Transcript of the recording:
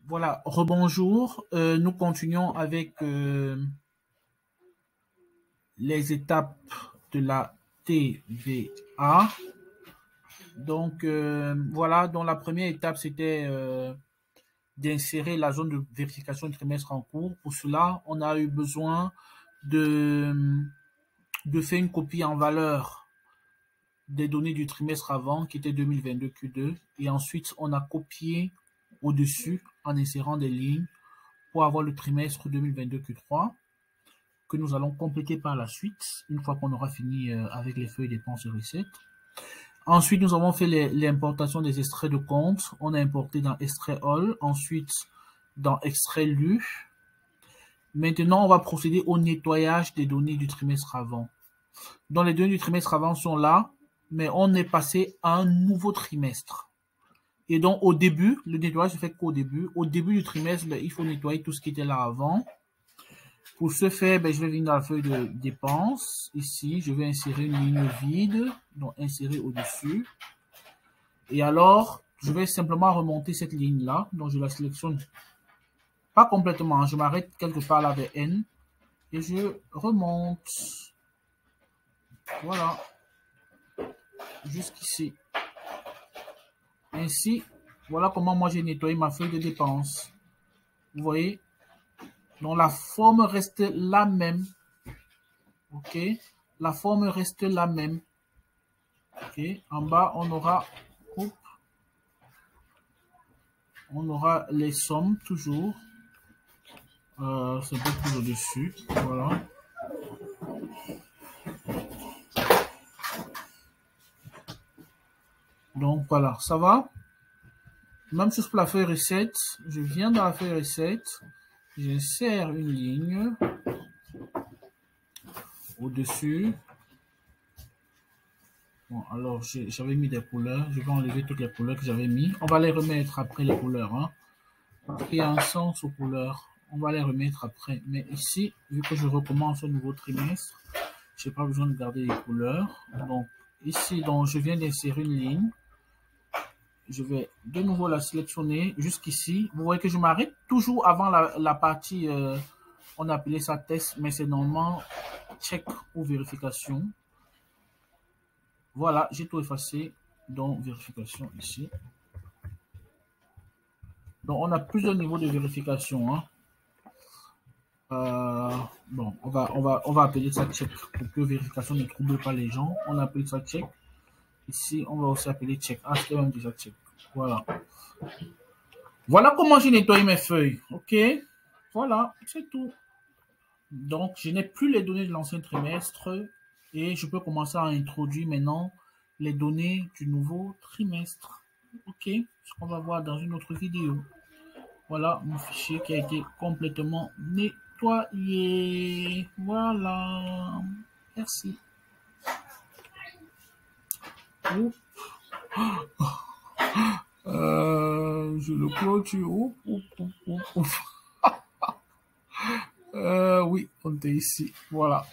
Voilà, rebonjour. Nous continuons avec les étapes de la TVA. Donc, voilà, donc la première étape, c'était d'insérer la zone de vérification du trimestre en cours. Pour cela, on a eu besoin de, de faire une copie en valeur des données du trimestre avant, qui était 2022 Q2. Et ensuite, on a copié au-dessus en insérant des lignes pour avoir le trimestre 2022 Q3 que nous allons compléter par la suite, une fois qu'on aura fini avec les feuilles dépenses et recettes. Ensuite, nous avons fait l'importation des extraits de compte. On a importé dans extrait all, ensuite dans extrait lu. Maintenant, on va procéder au nettoyage des données du trimestre avant. Donc, les données du trimestre avant sont là, mais on est passé à un nouveau trimestre. Et donc, au début, le nettoyage se fait qu'au début. Au début du trimestre, il faut nettoyer tout ce qui était là avant. Pour ce faire, je vais venir dans la feuille de dépenses. Ici, je vais insérer une ligne vide, donc insérer au-dessus. Et alors, je vais simplement remonter cette ligne-là. Donc, je la sélectionne pas complètement. Je m'arrête quelque part là vers N. Et je remonte. Voilà. Jusqu'ici. Ainsi, voilà comment moi j'ai nettoyé ma feuille de dépenses. Vous voyez? Donc, la forme reste la même. OK? La forme reste la même. OK? En bas, on aura les sommes toujours. C'est pas plus au-dessus. Voilà. Donc, voilà. Ça va? Même chose pour la feuille recette. Je viens dans la feuille recette. J'insère une ligne au-dessus. Bon, alors, j'avais mis des couleurs. Je vais enlever toutes les couleurs que j'avais mis. On va les remettre après les couleurs. Hein. Il y a un sens aux couleurs. On va les remettre après. Mais ici, vu que je recommence un nouveau trimestre, je n'ai pas besoin de garder les couleurs. Donc, ici, donc, je viens d'insérer une ligne. Je vais de nouveau la sélectionner jusqu'ici. Vous voyez que je m'arrête toujours avant la partie, on appelait ça test, mais c'est normalement check ou vérification. Voilà, j'ai tout effacé. Donc, vérification ici. Donc, on a plusieurs niveaux de vérification. Hein. Bon, on va appeler ça check pour que vérification ne trouble pas les gens. On appelle ça check. Ici, on va aussi appeler check. Ah, c'était même déjà check. Voilà. Voilà comment j'ai nettoyé mes feuilles. OK? Voilà, c'est tout. Donc, je n'ai plus les données de l'ancien trimestre et je peux commencer à introduire maintenant les données du nouveau trimestre. OK? Ce qu'on va voir dans une autre vidéo. Voilà mon fichier qui a été complètement nettoyé. Voilà. Merci. Je le clôture. Oui, on est ici. Voilà.